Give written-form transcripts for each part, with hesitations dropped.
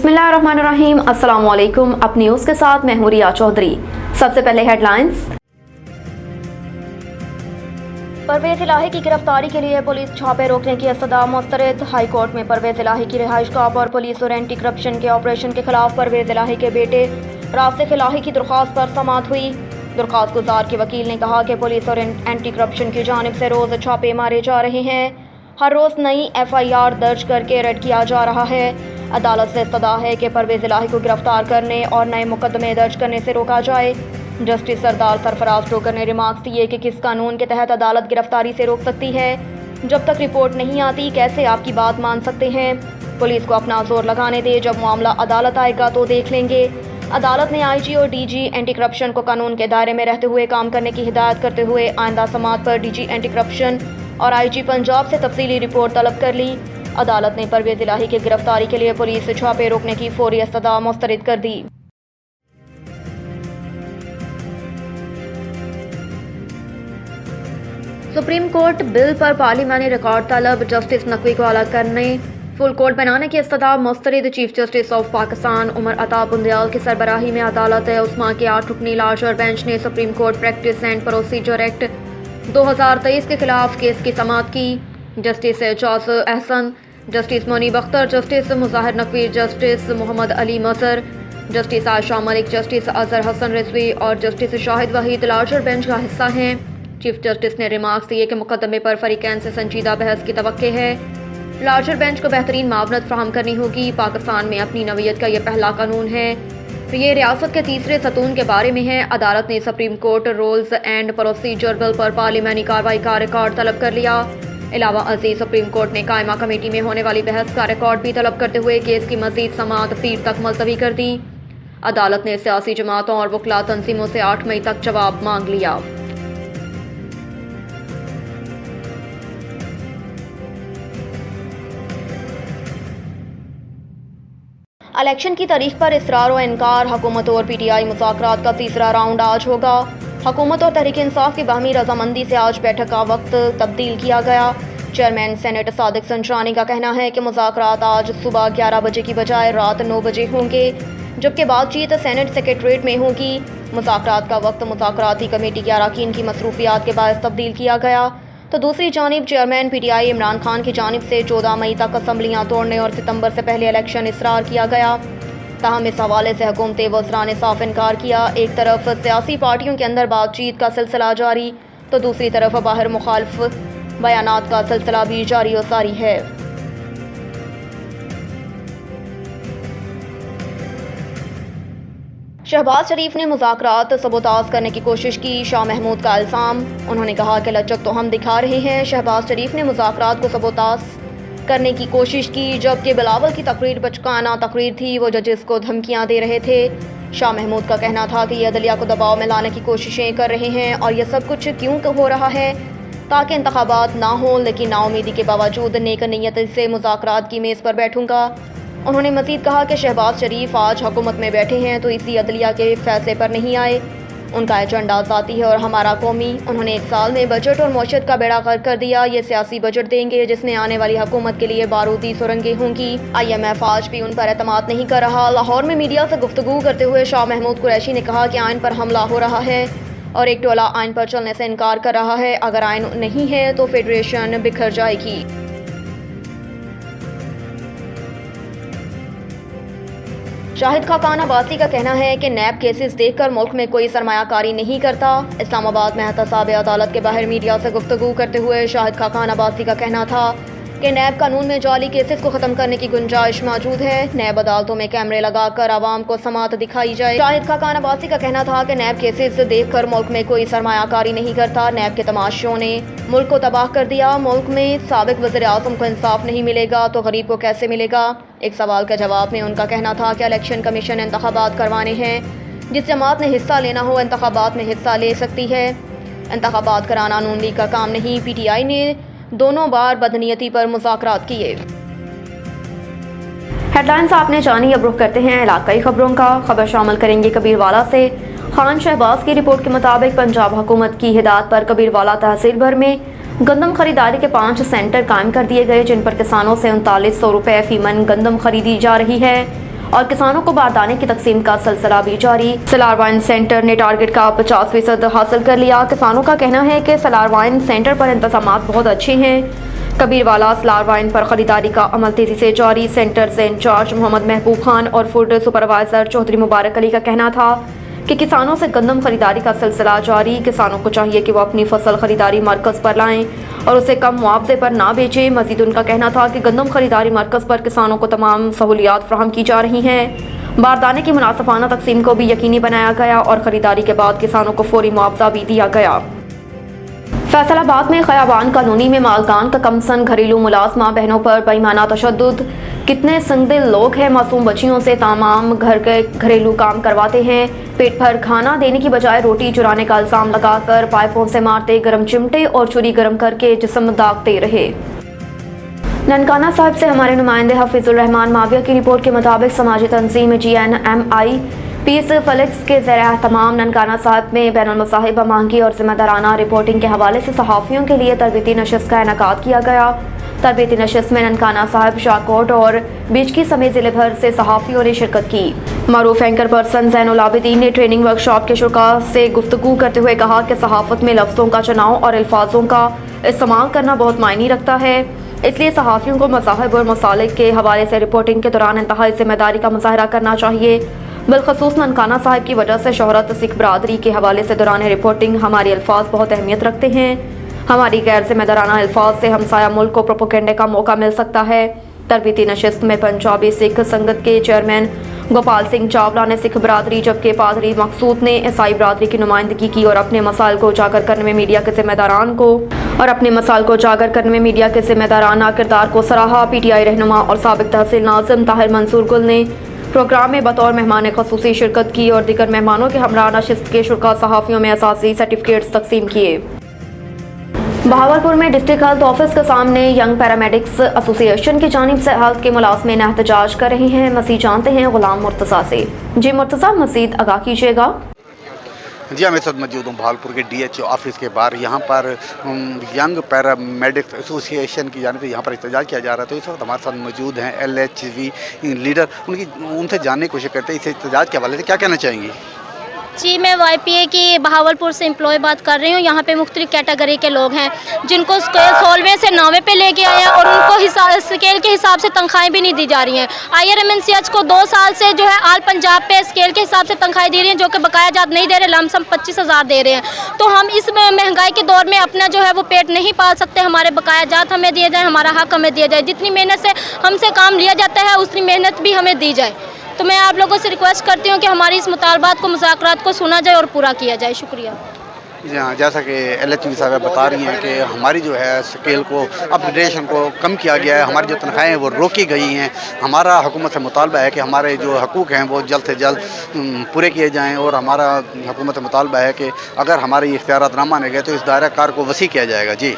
बिस्मिल्लाहिर्रहमानिर्रहीम। अस्सलाम वालेकुम। अब न्यूज़ के साथ मैं हूं रिया चौधरी। सबसे पहले हेडलाइंस। परवेज इलाही की गिरफ्तारी के लिए पुलिस छापे रोकने की इस्तदा मुस्तरद। हाई कोर्ट में परवेज इलाही की रिहाइश गाह और पुलिस और एंटी करप्शन के ऑपरेशन के खिलाफ परवेज इलाही के बेटे रासिख इलाही की दरख्वास्त पर समाअत हुई। दरख्वास्त गुजार के वकील ने कहा कि पुलिस और एंटी करप्शन की जानिब से रोज़ छापे मारे जा रहे हैं। हर रोज़ नई FIR दर्ज करके रेड किया जा रहा है। अदालत से इस्तदा है कि परवेज इलाही को गिरफ्तार करने और नए मुकदमे दर्ज करने से रोका जाए। जस्टिस सरदार सरफराज टोकर ने रिमार्क्स दिए कि किस कानून के तहत अदालत गिरफ्तारी से रोक सकती है। जब तक रिपोर्ट नहीं आती कैसे आपकी बात मान सकते हैं। पुलिस को अपना जोर लगाने दे, जब मामला अदालत आएगा तो देख लेंगे। अदालत ने IG और DG एंटी करप्शन को कानून के दायरे में रहते हुए काम करने की हिदायत करते हुए आइंदा समाअत पर DG एंटी करप्शन और IG पंजाब से तफसीली रिपोर्ट तलब कर ली। अदालत ने परवेज इलाही की गिरफ्तारी के लिए पुलिस छापे रोकने की फौरी इस्तदा मुस्तरद कर दी। सुप्रीम कोर्ट बिल पर पार्लियामानी रिकॉर्ड तलब। जस्टिस नकवी को अलग करने फुल कोर्ट बनाने की इस्तदा मुस्तरद। Chief justice of Pakistan Umar Ata Bandial की सरबराही में अदालत उस्मा के 8 रुकनी लार्जर बेंच ने Supreme Court practice and procedure act 2023 के खिलाफ केस की समाअत की। Justice Ijaz Ahsan, justice Munib Akhtar, justice Mazahir Naqvi, justice Mohammad Ali Mazhar, justice Ayesha Malik, justice Azhar Hasan Rizvi और justice Shahid Waheed larger bench का हिस्सा हैं। चीफ जस्टिस ने रिमार्क्स दिए कि मुकदमे पर फरीकैन से संजीदा बहस की तवक्के है। लार्जर बेंच को बेहतरीन मावनत फ्राहम करनी होगी। पाकिस्तान में अपनी नवीयत का यह पहला कानून है। ये रियासत के तीसरे सतून के बारे में है। अदालत ने Supreme court rules and procedure bill पर पार्लियामानी कार्रवाई का रिकॉर्ड तलब कर लिया। अलावा अजीज सुप्रीम कोर्ट ने कायमा कमेटी में होने वाली बहस का रिकॉर्ड भी तलब करते हुए केस की मजीद समाअत पीर तक मुलतवी कर दी। अदालत ने सियासी जमातों और वकला तंजीमों से 8 मई तक जवाब मांग लिया। इलेक्शन की तारीख पर इसरार व इनकार। हुकूमत और PTI मुज़ाकरात का तीसरा राउंड आज होगा। हुकूमत और तहरीक इंसाफ की बाहमी रजामंदी से आज बैठक का वक्त तब्दील किया गया। चेयरमैन सेनेट सादिक संचानी का कहना है कि मुज़ाकरात आज सुबह 11 बजे की बजाय रात 9 बजे होंगे, जबकि बातचीत सेनेट सेक्रेटरीट में होगी। मुज़ाकरात का वक्त मुज़ाकराती कमेटी के अरकान की मसरूफियात के बायस तब्दील किया गया। तो दूसरी जानिब चेयरमैन PTI इमरान खान की जानिब से 14 मई तक असम्बलियाँ तोड़ने और सितंबर से पहले इलेक्शन इसरार किया गया। ताहम इस हवाले से हुकूमत वज़रा ने साफ इनकार किया। एक तरफ सियासी पार्टियों के अंदर बातचीत का सिलसिला जारी, तो दूसरी तरफ बाहर मुखालिफ बयानात का सिलसिला भी जारी और सारी है। शहबाज शरीफ ने मुज़ाकरात सबोताज करने की कोशिश की। शाह महमूद का इल्ज़ाम। उन्होंने कहा कि लचक तो हम दिखा रहे हैं। शहबाज शरीफ ने मुज़ाकरात को सबोताज करने की कोशिश की, जबकि बिलावल की तकरीर बचकाना तकरीर थी। वो जजेस को धमकियां दे रहे थे। शाह महमूद का कहना था कि ये अदलिया को दबाव में लाने की कोशिशें कर रहे हैं और यह सब कुछ क्यों हो रहा है, ताकि इंतखाबात ना हो। लेकिन नाउमीदी के बावजूद नेक नीयत से मुज़ाकरात की मेज़ पर बैठूंगा। उन्होंने मज़ीद कहा कि शहबाज शरीफ आज हुकूमत में बैठे हैं तो इसी अदलिया के फैसले पर नहीं आए। उनका एजेंडा ज़ाती है और हमारा कौमी। उन्होंने 1 साल में बजट और मौशत का बेड़ा गर्क कर दिया। ये सियासी बजट देंगे जिसमें आने वाली हुकूमत के लिए बारूदी सुरंगें होंगी। IMF आज भी उन पर एतमाद नहीं कर रहा। लाहौर में मीडिया से गुफ्तगू करते हुए शाह महमूद कुरैशी ने कहा कि आइन पर हमला हो रहा है और एक टोला आइन पर चलने से इनकार कर रहा है। अगर आइन नहीं है तो फेडरेशन बिखर जाएगी। शाहिद खाकान अब्बासी का कहना है कि नैब केसेस देखकर मुल्क में कोई सरमायाकारी नहीं करता। इस्लामाबाद में एहतसाब अदालत के बाहर मीडिया से गुफ्तगू करते हुए शाहिद खाकान अब्बासी का कहना था कि नैब कानून में जाली केसेस को ख़त्म करने की गुंजाइश मौजूद है। नैब अदालतों में कैमरे लगाकर आवाम को समाअत दिखाई जाए। शाहिद खाकान अब्बासी का कहना था कि नैब केसेस देखकर मुल्क में कोई सरमायाकारी नहीं करता। नैब के तमाशों ने मुल्क को तबाह कर दिया। मुल्क में साबिक वज़ीर आज़म को इंसाफ नहीं मिलेगा तो गरीब को कैसे मिलेगा। एक सवाल का जवाब में उनका कहना था कि इलेक्शन कमीशन इंतखाबात करवाने हैं। जिस जमात ने हिस्सा लेना हो इंतखाबात में हिस्सा ले सकती है। इंतखाबात कराना नून लीग का काम नहीं। PTI ने दोनों बार बदनीयती पर मुज़ाकरात किए। हेडलाइंस आपने जानी। अब रुख करते हैं इलाकाई खबरों का। खबर शामिल करेंगे कबीरवाला से। खान शहबाज की रिपोर्ट के मुताबिक पंजाब हुकूमत की हिदायत पर कबीरवाला तहसील भर में गंदम खरीदारी के 5 सेंटर कायम कर दिए गए, जिन पर किसानों से 3900 रुपये फीमन गंदम खरीदी जा रही है और किसानों को बारदाने की तकसीम का सिलसिला भी जारी। सलार वाइन सेंटर ने टारगेट का 50% हासिल कर लिया। किसानों का कहना है कि सलार वाइन सेंटर पर इंतजामात बहुत अच्छे हैं। कबीरवाला सलार वाइन पर खरीदारी का अमल तेजी से जारी। सेंटर से इंचार्ज मोहम्मद महबूब खान और फूड सुपरवाइजर चौधरी मुबारक अली का कहना था कि किसानों से गंदम खरीदारी का सिलसिला जारी। किसानों को चाहिए कि वो अपनी फसल खरीदारी मरकज़ पर लाएं और उसे कम मुआवजे पर ना बेचें। मजीद उनका कहना था कि गंदम खरीदारी मरकज़ पर किसानों को तमाम सहूलियात फराहम की जा रही हैं। बारदाने की मुनासिफाना तकसीम को भी यकीनी बनाया गया और खरीदारी के बाद किसानों को फौरी मुआवजा भी दिया गया। फैसलाबाद में खयाबान कॉलोनी में मालकान का कमसन घरेलू मुलाजमा बहनों पर बेईमाना तशद्दुद। कितने संगदिल लोग हैं मासूम बच्चियों से तमाम घर के घरेलू काम करवाते हैं। पेट भर खाना देने की बजाय रोटी चुराने का इल्जाम लगाकर पाइपों से मारते, गर्म चिमटे और छुरी गर्म करके जिस्म दागते रहे। ननकाना साहिब से हमारे नुमाइंदे हफीजुर रहमान माविया की रिपोर्ट के मुताबिक समाजी तंजीम GNMI पीस फ्लेक्स के ज़रिए तमाम ननकाना साहिब में बैनुल मसाहिब महंगी और जिम्मेदाराना रिपोर्टिंग के हवाले से सहाफ़ियों के लिए तरबीती नशिस्त का इनेकाद किया गया। तरबीती नशिस्त में ननकाना साहिब, शाहकोट और बिजकी समेत ज़िले भर से सहाफ़ियों ने शिरकत की। मरूफ एंकर पर्सन ज़ैनुल आबिदीन ने ट्रेनिंग वर्कशॉप के शुरा से गुफ्तगू करते हुए कहा कि सहाफ़त में लफ्ज़ों का चुनाव और अल्फाजों का इस्तेमाल करना बहुत मायने रखता है, इसलिए सहाफ़ियों को मज़ाहिब और मसालिक के हवाले से रिपोर्टिंग के दौरान इंतहाई जिम्मेदारी का मुज़ाहरा करना चाहिए। बिलखसूस ननकाना साहिब की वजह से शोहरत सिख बरादरी के हवाले से दौरान रिपोर्टिंग हमारे अल्फाज बहुत अहमियत रखते हैं। हमारी गैर जिम्मेदाराना अल्फाज से हमसाया मुल्क को प्रोपोगंडे का मौका मिल सकता है। तरबीती नशिस्त में पंजाबी सिख संगत के चेयरमैन गोपाल सिंह चावला ने सिख बरादरी, जबकि पादरी मकसूद ने ईसाई बरादरी की नुमाइंदगी की और अपने मसाइल को उजागर करने में मीडिया के जिम्मेदाराना किरदार को सराहा। PTI रहनुमा और साबिक तहसील नाज़िम ताहिर मंसूर गुल ने प्रोग्राम में बतौर मेहमान खसूसी शिरकत की और दीगर मेहमानों के हमरा नशिस्त के शुरा सहाफ़ियों में असासी सर्टिफिकेट्स तकसीम किए। बहावलपुर में डिस्ट्रिक्ट हेल्थ ऑफिस के सामने यंग पैरामेडिक्स एसोसिएशन की जानिब से हेल्थ के मुलाजमीन एहतजाज कर रहे हैं। मज़ीद जानते हैं गुलाम मुर्तज़ा से। जी मुर्तज़ा, मज़ीद आगाह कीजिएगा। जी मैं इस वक्त मौजूद हूँ भावलपुर के DHO ऑफिस के बाहर। यहाँ पर यंग पैरामेडिक्स एसोसिएशन की जानिब से यहाँ पर एहतजाज किया जा रहा है। तो इस वक्त हमारे साथ मौजूद हैं LHV लीडर, उनसे जानने की कोशिश करते हैं इस एहतजाज के हवाले से क्या कहना चाहेंगी। जी, मैं YPA की बहावलपुर से एम्प्लॉय बात कर रही हूँ। यहाँ पे मुख्तलिफ कैटेगरी के लोग हैं जिनको 16वें से 9वें पे लेके आए हैं और उनको स्केल के हिसाब से तनख्वाहें भी नहीं दी जा रही हैं। IRMNCH को 2 साल से जो है आल पंजाब पे स्केल के हिसाब से तनख्वाहें दे रही हैं, जो कि बकाया जात नहीं दे रहे, लमसम 25,000 दे रहे हैं। तो हम इस महंगाई के दौर में अपना जो है वो पेट नहीं पाल सकते। हमारे बकाया जात हमें दिए जाए, हमारा हक हमें दिया जाए। जितनी मेहनत से हमसे काम लिया जाता है उतनी मेहनत भी हमें दी जाए। तो मैं आप लोगों से रिक्वेस्ट करती हूँ कि हमारी इस मुतालबात को, मुज़ाकरात को सुना जाए और पूरा किया जाए। शुक्रिया। जी हाँ, जैसा कि LHV साहब बता रही हैं कि हमारी जो है स्केल को, अपग्रेडेशन को कम किया गया है, हमारी जो तनख्वाहें हैं वो रोकी गई हैं। हमारा हुकूमत से मुतालबा है कि हमारे जो हकूक़ हैं वो जल्द से जल्द पूरे किए जाएँ और हमारा हुकूमत से मुतालबा है कि अगर हमारे इख्तियारात ना माने गए तो इस दायरा कार को वसी किया जाएगा। जी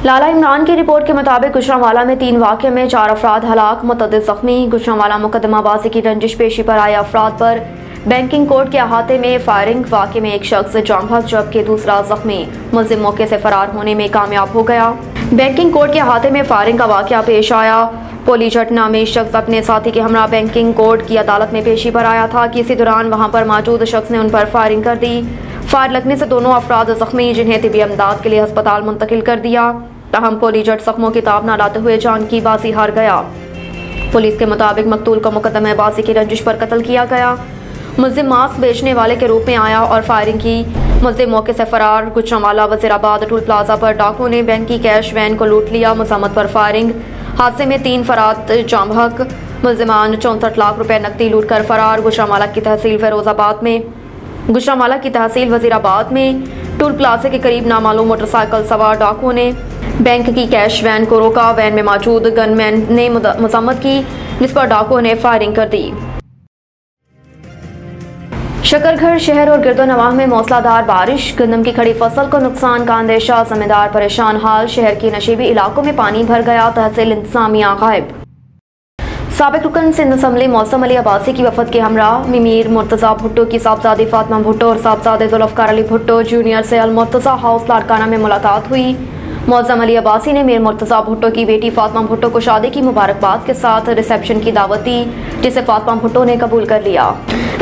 लाला इमरान की रिपोर्ट के मुताबिक गुजरांवाला में 3 वाक़े में 4 अफराद हलाक, मुतअद्दिद ज़ख्मी। गुजरांवाला मुकदमाबाजी की रंजिश पेशी पर आए अफराद पर बैंकिंग कोड के अहाते में फायरिंग। वाक़े में एक शख्स जाम बहक जबकि दूसरा ज़ख्मी। मुलजिम मौके से फरार होने में कामयाब हो गया। बैंकिंग कोड के अहाते में फायरिंग का वाक़या पेश आया। पोलीचट नामी शख्स अपने साथी के हमरा बैंकिंग कोड की अदालत में पेशी पर आया था कि इसी दौरान वहाँ पर मौजूद शख्स ने उन पर फायरिंग कर दी। फायर लगने से दोनों अफराद ज़ख्मी, जिन्हें तिबी इमदाद के लिए अस्पताल मुंतकिल कर दिया। तहम पोलीचट जख्मों की ताब न लाते हुए जान की बाजी हार गया। पुलिस के मुताबिक मकतूल को मुकदमेबाजी की रंजिश पर कत्ल किया गया। मुलजिम मास्क बेचने वाले के रूप में आया और फायरिंग की। मुलजिम मौके से फरार। गुजरांवाला वज़ीराबाद टूल प्लाजा पर डाकुओं ने बैंक की कैश वैन को लूट लिया। मुज़म्मत पर फायरिंग। हादसे में 3 फराद जाम बहक। मुलजिमान 64 लाख रुपए नकदी लूट कर फरार। गुजरांवाला की तहसील वज़ीराबाद में टूल प्लाजा के करीब नामालूम मोटरसाइकिल सवार डाकुओं ने बैंक की कैश वैन को रोका। वैन में मौजूद गनमैन ने मजम्मत की, जिस पर डाकुओं ने फायरिंग कर दी। शकरगढ़ शहर और गिरदोनवाह में मौसलाधार बारिश। गंदम की खड़ी फसल को नुकसान का अंदेशा, जमींदार परेशान हाल। शहर के नशीबी इलाकों में पानी भर गया। तहसील इंतजामिया गायब। साबिक रुकन सिंध असम्बली मौसम अली अब्बासी की वफद के हमरा मीर मुर्तज़ा भुट्टो की साहबजादी फातिमा भुट्टो और साहबजादे जुल्फ़कार अली भुट्टो जूनियर से अल मुर्तज़ा हाउस लाड़काना में मुलाकात हुई। मौज़म अली अब्बासी ने मीर मुर्तज़ा भुट्टो की बेटी फातिमा भुट्टो को शादी की मुबारकबाद के साथ रिसेप्शन की दावत दी, जिसे फातिमा भुट्टो ने कबूल कर लिया।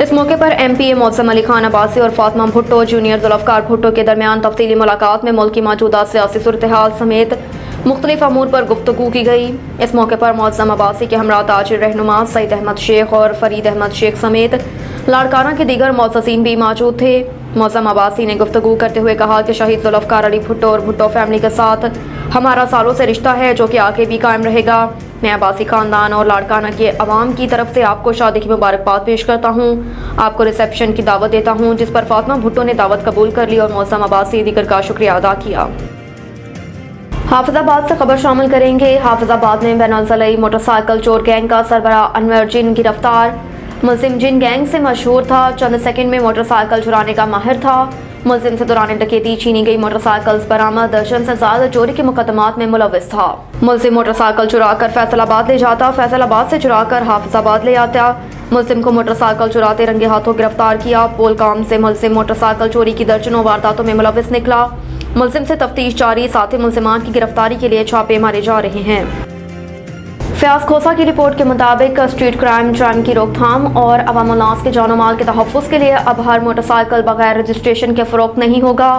इस मौके पर MPA मौज़म अली खान अब्बासी और फातिमा भुट्टो जूनियर जुल्फ़कार भुट्टो के दरमियान तफसीली मुलाकात में मुल्क की मौजूदा सियासी सूरत-ए-हाल समेत मुख्तलिफ अमूर पर गुफ्तगू की गई। इस मौके पर मौज़म अब्बासी के हमरा ताजिर रहनुमा सईद अहमद शेख और फरीद अहमद शेख समेत लाड़काना के दीगर मुअज़्ज़ज़ीन भी मौजूद थे। मौज़म अब्बासी ने गुफ्तगू करते हुए कहा कि शहीद जुल्फ़कार अली भुट्टो और भुट्टो फैमिली के साथ हमारा सालों से रिश्ता है, जो कि आगे भी कायम रहेगा। मैं अब्बासी ख़ानदान और लाड़काना के अवाम की तरफ से आपको शादी की मुबारकबाद पेश करता हूँ। आपको रिसेप्शन की दावत देता हूँ, जिस पर फातिमा भुट्टो ने दावत कबूल कर ली और मौज़म अब्बासी दीगर का शुक्रिया अदा किया। हाफिजाबाद से खबर शामिल करेंगे। हाफिजाबाद में बैनुल-ज़िलई मोटरसाइकिल चोर गैंग का सरबराह अनवर जिन गिरफ्तार। मुलजिम जिन गैंग से मशहूर था, चंद सेकंड में मोटरसाइकिल चुराने का माहिर था। मुलजिम से दौरान डकैती छीनी गई मोटरसाइकिल्स बरामद, दर्जन से ज्यादा चोरी के मुकदमात में मुलव्विस था। मुलजिम मोटरसाइकिल चुराकर फैसलाबाद ले जाता, फैसलाबाद से चुराकर हाफिजाबाद ले आता। मुलजिम को मोटरसाइकिल चुराते रंगे हाथों गिरफ्तार किया। पोलकाम से मुलजिम मोटरसाइकिल चोरी की दर्जनों वारदातों में मुलव्विस निकला। मुलजिम से तफ्तीश जारी, साथी मुलजिमान की गिरफ्तारी के लिए छापे मारे जा रहे हैं। फयाज खोसा की रिपोर्ट के मुताबिक स्ट्रीट क्राइम की रोकथाम और अवामुल नास के जानो माल के तहफ़्फ़ुज़ के लिए अब हर मोटरसाइकिल बगैर रजिस्ट्रेशन के फ़रोख्त नहीं होगा।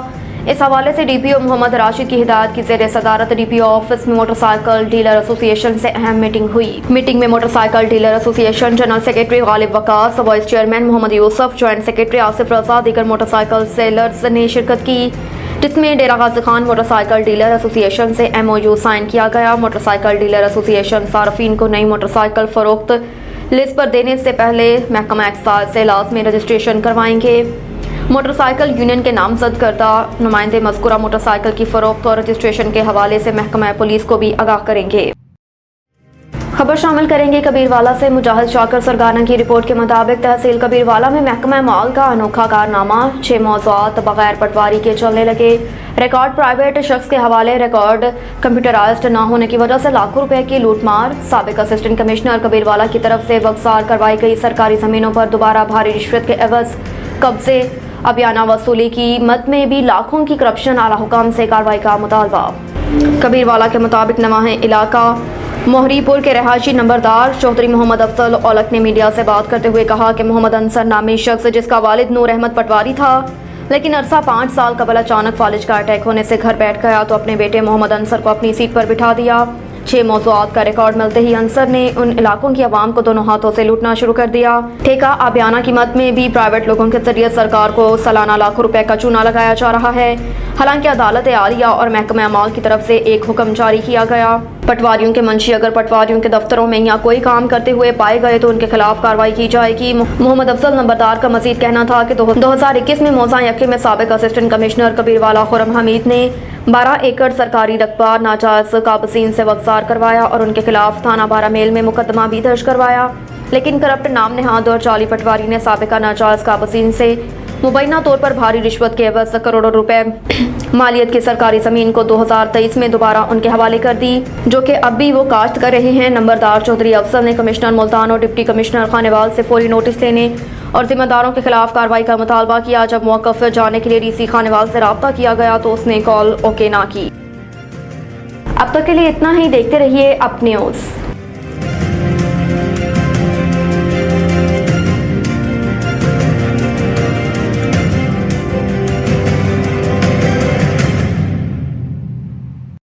इस हवाले से DPO मोहम्मद राशिद की हिदायत की ज़ेर सदारत DPO ऑफिस में मोटरसाइकिल डीलर एसोसिएशन से अहम मीटिंग हुई। मीटिंग में motorcycle dealer association general secretary Ghalib Waqas, vice chairman Mohammad Yousuf, joint secretary Asif Raza, दीगर मोटरसाइकिल सेलर्स ने शिरकत की, जिसमें Dera Ghazi Khan motorcycle dealer association से MOU साइन किया गया। मोटरसाइकिल डीलर एसोसिएशन सार्फिन को नई मोटरसाइकिल फ़रोख्त लिस्ट पर देने से पहले महकमा एक्साइज से लाज़मी रजिस्ट्रेशन करवाएंगे। मोटरसाइकिल यूनियन के नामजद करदा नुमाइंदे मज़कूरा मोटरसाइकिल की फ़रोख्त और रजिस्ट्रेशन के हवाले से महकमा पुलिस को भी आगाह करेंगे। खबर शामिल करेंगे कबीरवाला से। मुजाहिद शाकर सरगाना की रिपोर्ट के मुताबिक तहसील कबीरवाला में महकमा माल का अनोखा कारनामा, 6 मौज़ूआत बगैर पटवारी के चलने लगे। रिकॉर्ड प्राइवेट शख्स के हवाले, रिकॉर्ड कंप्यूटराइज्ड न होने की वजह से लाखों रुपए की लूटमार। साबिक असिस्टेंट कमिश्नर कबीरवाला की तरफ से वक्सार करवाई गई सरकारी ज़मीनों पर दोबारा भारी रिश्वत के एवज कब्जे, अबियाना वसूली की मद में भी लाखों की करप्शन। आला हुकाम से कार्रवाई का मुतालबा। कबीरवाला के मुताबिक नवाह इलाका मोहरीपुर के रहायशी नंबरदार चौधरी मोहम्मद अफजल औलख ने मीडिया से बात करते हुए कहा कि मोहम्मद अंसर नामी शख्स, जिसका वालिद नूर अहमद पटवारी था, लेकिन अरसा 5 साल कबल अचानक फालिज का अटैक होने से घर बैठ गया, तो अपने बेटे मोहम्मद अंसर को अपनी सीट पर बिठा दिया। 6 मौज़ूआत का रिकॉर्ड मिलते ही अंसर ने उन इलाकों की आवाम को दोनों हाथों से लूटना शुरू कर दिया। ठेका आबियाना की मद में भी प्राइवेट लोगों के जरिए सरकार को सालाना लाखों रुपए का चूना लगाया जा रहा है। हालांकि अदालत आलिया और महकमा अमाल की तरफ से एक हुक्म जारी किया गया। पटवारियों के मंशी अगर पटवारियों के दफ्तरों में या कोई काम करते हुए पाए गए तो उनके खिलाफ कार्रवाई की जाएगी। मोहम्मद अफजल नंबरदार का मजीद कहना था कि 2021 में मौजा यक्के में साबिक असिस्टेंट कमिश्नर कबीरवाला खुरम हमीद ने 12 एकड़ सरकारी रकबा नाजायज काबसीन से वक्सार करवाया और उनके खिलाफ थाना 12 मेल में मुकदमा भी दर्ज करवाया। लेकिन करप्ट नाम नेहाद और जाली पटवारी ने साबिका नाजायज काबसीन से मुबैना तौर पर भारी रिश्वत के एवज करोड़ों रुपए मालियत की सरकारी जमीन को 2023 में दोबारा उनके हवाले कर दी, जो कि अब भी वो काश्त कर रहे हैं। नंबरदार चौधरी अफजल ने कमिश्नर मुल्तान और डिप्टी कमिश्नर खानेवाल से फौरी नोटिस लेने और जिम्मेदारों के खिलाफ कार्रवाई का मुतालबा किया। जब मौक़िफ़ जाने के लिए DC खानेवाल से रब्ता किया गया तो उसने कॉल ओके ना की। अब तक के लिए इतना ही। देखते रहिए अप न्यूज़।